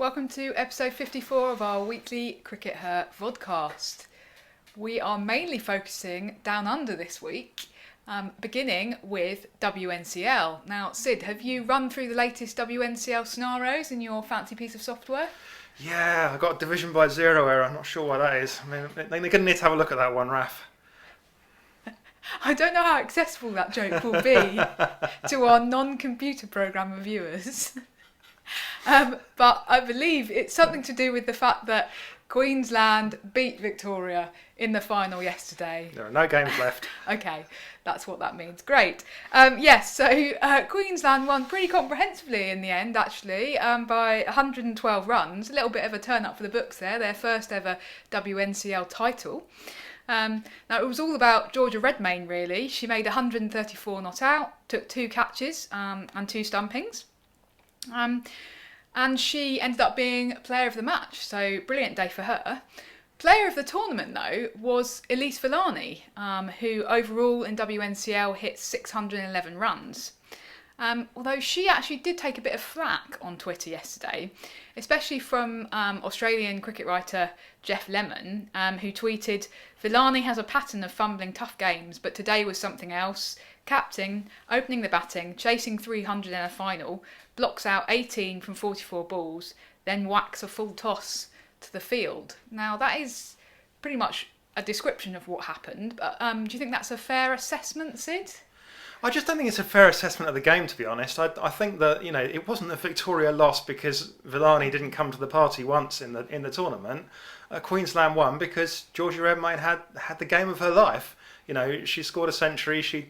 welcome to episode 54 of our weekly CRICKETher Vodcast. We are mainly focusing down under this week, beginning with WNCL. Now, Sid, have you run through the latest WNCL scenarios in your fancy piece of software? Yeah, I got a division by zero error. I'm not sure why that is. I mean, they're going to need to have a look at that one, Raf. I don't know how accessible that joke will be to our non-computer programmer viewers. But I believe it's something to do with the fact that Queensland beat Victoria in the final yesterday. There are no games left. Okay, that's what that means. Great. So Queensland won pretty comprehensively in the end, actually, by 112 runs. A little bit of a turn up for the books there, their first ever WNCL title. Now, it was all about Georgia Redmayne, really. She made 134 not out, took 2 catches and 2 stumpings. And she ended up being player of the match, so brilliant day for her. Player of the tournament, though, was Ellyse Perry, who overall in WNCL hit 611 runs. Although she actually did take a bit of flack on Twitter yesterday, especially from Australian cricket writer Jeff Lemon, who tweeted, "Villani has a pattern of fumbling tough games, but today was something else. Captain, opening the batting, chasing 300 in a final, blocks out 18 from 44 balls, then whacks a full toss to the field." Now, that is pretty much a description of what happened, but do you think that's a fair assessment, Sid? I just don't think it's a fair assessment of the game, to be honest. I think that, you know, it wasn't that Victoria lost because Villani didn't come to the party once in the tournament. Queensland won because Georgia Redmayne had the game of her life. You know, she scored a century, she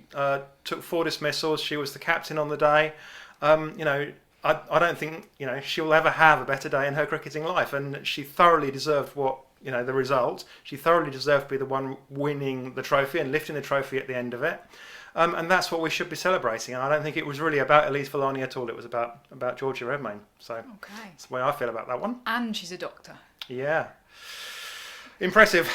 took 4 dismissals, she was the captain on the day. You know, I don't think, you know, she'll ever have a better day in her cricketing life, and she thoroughly deserved the result. She thoroughly deserved to be the one winning the trophy and lifting the trophy at the end of it. And that's what we should be celebrating. And I don't think it was really about Ellyse Perry at all. It was about Georgia Redmayne. So that's the way I feel about that one. And she's a doctor. Yeah. Impressive.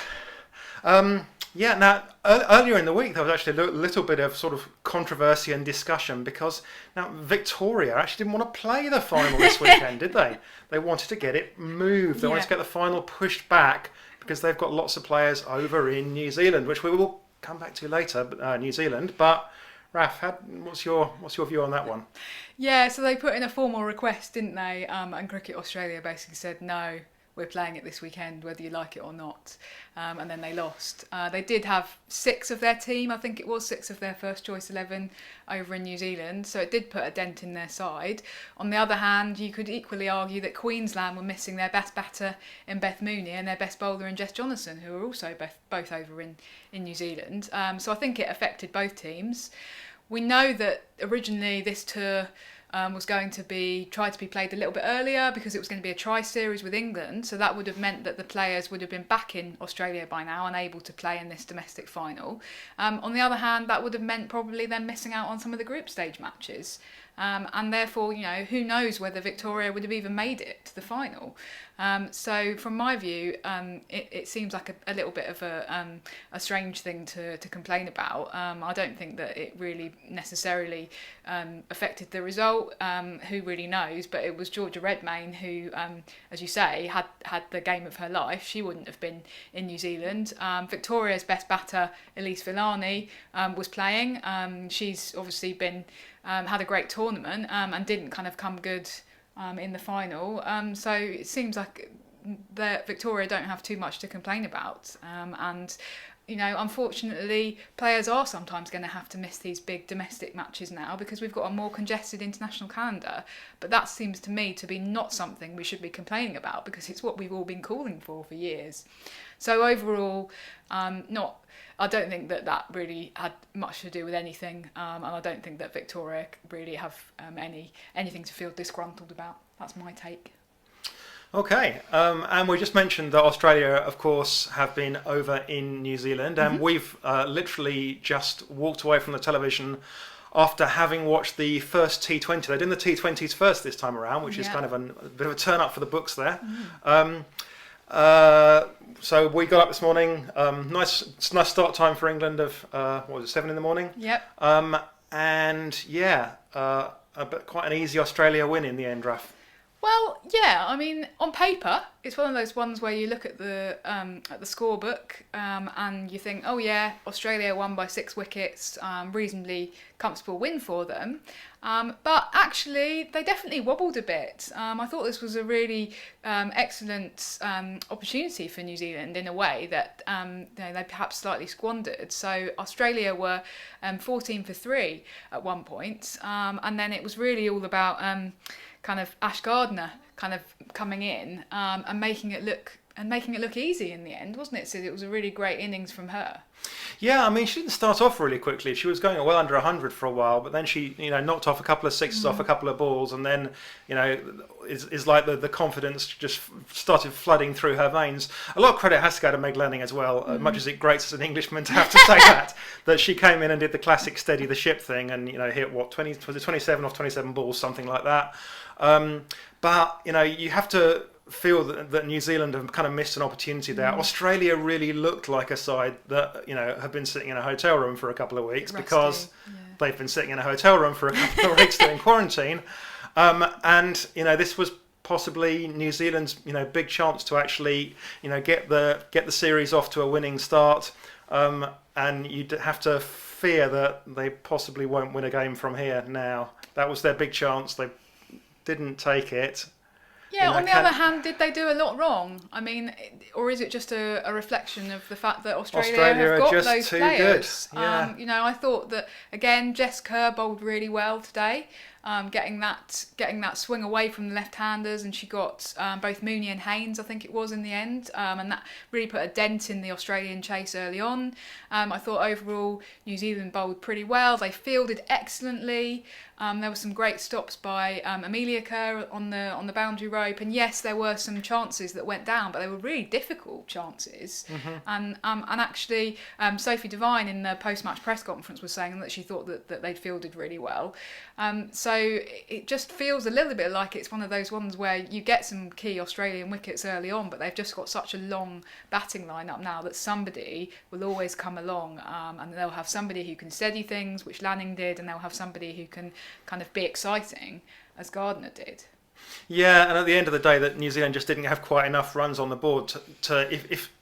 Now, earlier in the week, there was actually a little bit of sort of controversy and discussion because now Victoria actually didn't want to play the final this weekend, did they? They wanted to get it moved. They wanted to get the final pushed back because they've got lots of players over in New Zealand, which we will come back to later, New Zealand. But Raf, what's your view on that one? Yeah, so they put in a formal request, didn't they? And Cricket Australia basically said, no, we're playing it this weekend, whether you like it or not. And then they lost. They did have 6 of their team, I think it was 6 of their first choice 11 over in New Zealand, so it did put a dent in their side. On the other hand, you could equally argue that Queensland were missing their best batter in Beth Mooney and their best bowler in Jess Jonathan, who were also both over in New Zealand. So I think it affected both teams. We know that originally this tour was going to be tried to be played a little bit earlier because it was going to be a tri-series with England, so that would have meant that the players would have been back in Australia by now and able to play in this domestic final. On the other hand, that would have meant probably them missing out on some of the group stage matches, and therefore, you know, who knows whether Victoria would have even made it to the final. So from my view, it seems like a little bit of a strange thing to complain about. I don't think that it really necessarily affected the result. Who really knows? But it was Georgia Redmayne who, as you say, had the game of her life. She wouldn't have been in New Zealand. Victoria's best batter, Ellyse Perry, was playing. She's obviously been had a great tournament and didn't kind of come good in the final. So it seems like that Victoria don't have too much to complain about. And you know, unfortunately, players are sometimes going to have to miss these big domestic matches now because we've got a more congested international calendar. But that seems to me to be not something we should be complaining about because it's what we've all been calling for years. So overall, I don't think that really had much to do with anything, and I don't think that Victoria really have anything to feel disgruntled about. That's my take. Okay, and we just mentioned that Australia, of course, have been over in New Zealand, and we've literally just walked away from the television after having watched the first T20. They're doing the T20s first this time around, which is kind of a bit of a turn up for the books there. So we got up this morning, nice start time for England of, 7 in the morning? Yep. And yeah, quite an easy Australia win in the end, Raf. Well, yeah. I mean, on paper, it's one of those ones where you look at the scorebook and you think, oh yeah, Australia won by 6 wickets, reasonably comfortable win for them. But actually, they definitely wobbled a bit. I thought this was a really excellent opportunity for New Zealand in a way that they perhaps slightly squandered. So Australia were 14 for 3 at one point, and then it was really all about kind of Ash Gardner kind of coming in and making it look easy in the end, wasn't it? So it was a really great innings from her. Yeah, I mean, she didn't start off really quickly. She was going well under 100 for a while, but then she, knocked off a couple of sixes off a couple of balls, and then, it's like the confidence just started flooding through her veins. A lot of credit has to go to Meg Lanning as well, much as it grates as an Englishman to have to say that she came in and did the classic steady the ship thing and, hit 27 off 27 balls, something like that. But, you have to feel that New Zealand have kind of missed an opportunity there. Australia really looked like a side that have been sitting in a hotel room for a couple of weeks because they've been sitting in a hotel room for a couple of weeks doing quarantine, and this was possibly New Zealand's big chance to actually get the series off to a winning start, and you'd have to fear that they possibly won't win a game from here now. That was their big chance. They didn't take it. Yeah, on the other hand, did they do a lot wrong? I mean, or is it just a reflection of the fact that Australia have got just those too players? Good. Yeah. I thought that, again, Jess Kerr bowled really well today, getting that swing away from the left-handers, and she got both Mooney and Haynes, I think it was, in the end, and that really put a dent in the Australian chase early on. I thought overall New Zealand bowled pretty well. They fielded excellently. There were some great stops by Amelia Kerr on the boundary rope, and yes, there were some chances that went down, but they were really difficult chances. And actually, Sophie Devine in the post-match press conference was saying that she thought that they'd fielded really well. So it just feels a little bit like it's one of those ones where you get some key Australian wickets early on, but they've just got such a long batting lineup now that somebody will always come along, and they'll have somebody who can steady things, which Lanning did, and they'll have somebody who can kind of be exciting, as Gardner did. Yeah, and at the end of the day, that New Zealand just didn't have quite enough runs on the board to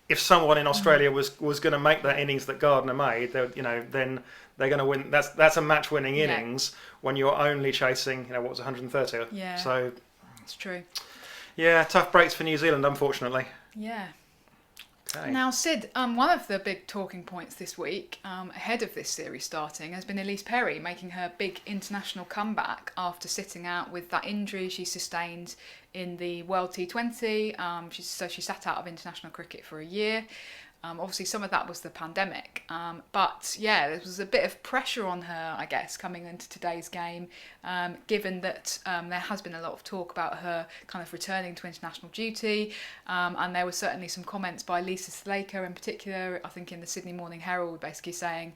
if someone in Australia was going to make that innings that Gardner made, then they're going to win. That's a match-winning innings when you're only chasing, what was 130. Yeah, so it's true. Yeah, tough breaks for New Zealand, unfortunately. Yeah. Okay. Now, Sid, one of the big talking points this week, ahead of this series starting, has been Ellyse Perry making her big international comeback after sitting out with that injury she sustained in the World T20. She sat out of international cricket for a year. Obviously, some of that was the pandemic. But yeah, there was a bit of pressure on her, I guess, coming into today's game, given that there has been a lot of talk about her kind of returning to international duty. And there were certainly some comments by Lisa Slaker in particular, I think in the Sydney Morning Herald, basically saying,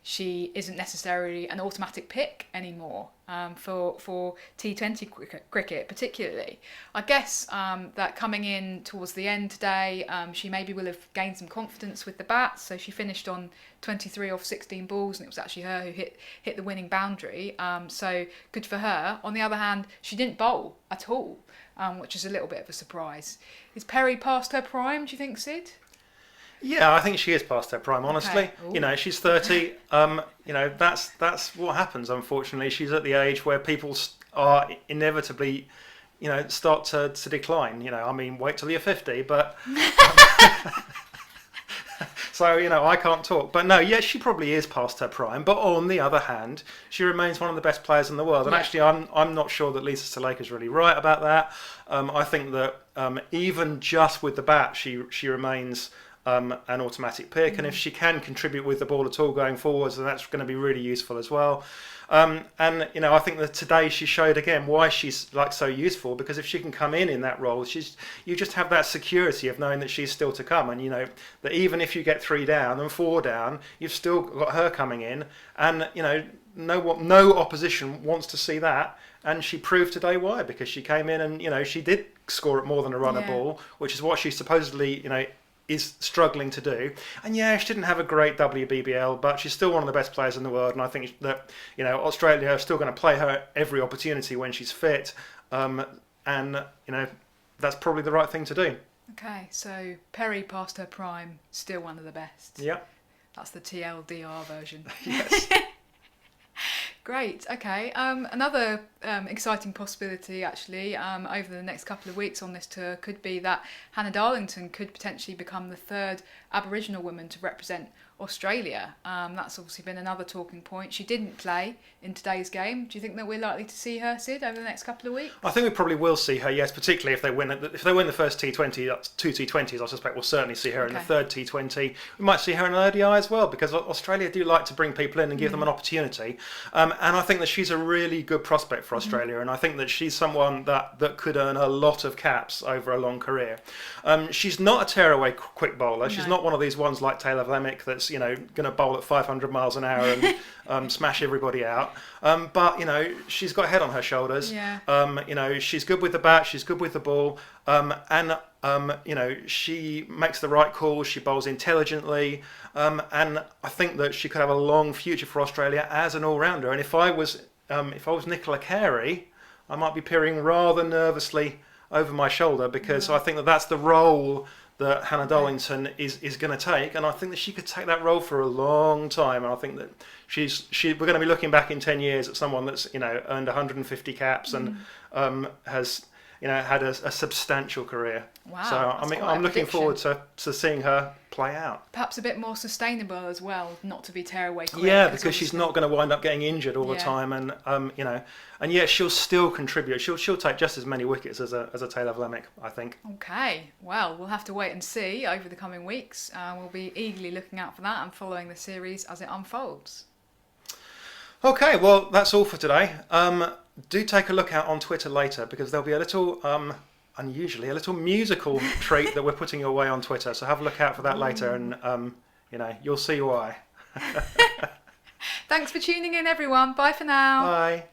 she isn't necessarily an automatic pick anymore for T20 cricket particularly. I guess that coming in towards the end today, she maybe will have gained some confidence with the bat, so she finished on 23 off 16 balls, and it was actually her who hit the winning boundary, so good for her. On the other hand, she didn't bowl at all, which is a little bit of a surprise. Is Perry past her prime, do you think, Sid? Yeah, I think she is past her prime, honestly. Okay. She's 30. That's what happens, unfortunately. She's at the age where people are inevitably, start to decline. Wait till you're 50, but... So, I can't talk. But no, yes, she probably is past her prime. But on the other hand, she remains one of the best players in the world. And actually, I'm not sure that Lisa Slaker is really right about that. I think that even just with the bat, she remains... an automatic pick, and if she can contribute with the ball at all going forwards, then that's going to be really useful as well. I think that today she showed again why she's so useful, because if she can come in that role, you just have that security of knowing that she's still to come, and that even if you get 3 down and 4 down, you've still got her coming in, and no opposition wants to see that. And she proved today why, because she came in and she did score at more than a run a ball, which is what she supposedly is struggling to do. And she didn't have a great WBBL, but she's still one of the best players in the world, and I think that Australia are still going to play her every opportunity when she's fit. and that's probably the right thing to do. Okay, so Perry past her prime, still one of the best. Yeah. That's the TLDR version. Yes. Great. Okay. Another exciting possibility, actually, over the next couple of weeks on this tour could be that Hannah Darlington could potentially become the third Aboriginal woman to represent Australia. That's obviously been another talking point. She didn't play in today's game. Do you think that we're likely to see her, Sid, over the next couple of weeks? I think we probably will see her, yes, particularly if they win the first T20, that's two T20s, I suspect we'll certainly see her in the third T20. We might see her in an ODI as well, because Australia do like to bring people in and give them an opportunity. And I think that she's a really good prospect for Australia, and I think that she's someone that could earn a lot of caps over a long career. She's not a tearaway quick bowler. She's not one of these ones like Taylor Vlemick that's going to bowl at 500 miles an hour and smash everybody out. But she's got a head on her shoulders. Yeah. She's good with the bat. She's good with the ball. And she makes the right calls. She bowls intelligently. And I think that she could have a long future for Australia as an all-rounder. And if I was Nicola Carey, I might be peering rather nervously over my shoulder, because I think that that's the role that Hannah Darlington is going to take, and I think that she could take that role for a long time. And I think that we're going to be looking back in 10 years at someone that's earned 150 caps and has had a substantial career. Wow. So I'm looking forward to seeing her play out. Perhaps a bit more sustainable as well, not to be tearaway quick. Yeah, because she's not going to wind up getting injured all the time, and and yet she'll still contribute. She'll take just as many wickets as a Taylor Vlemick, I think. Okay, well, we'll have to wait and see over the coming weeks. We'll be eagerly looking out for that and following the series as it unfolds. Okay, well, that's all for today. Do take a look out on Twitter later, because there'll be a little, unusually, a little musical treat that we're putting your way on Twitter. So have a look out for that later, and you'll see why. Thanks for tuning in, everyone. Bye for now. Bye.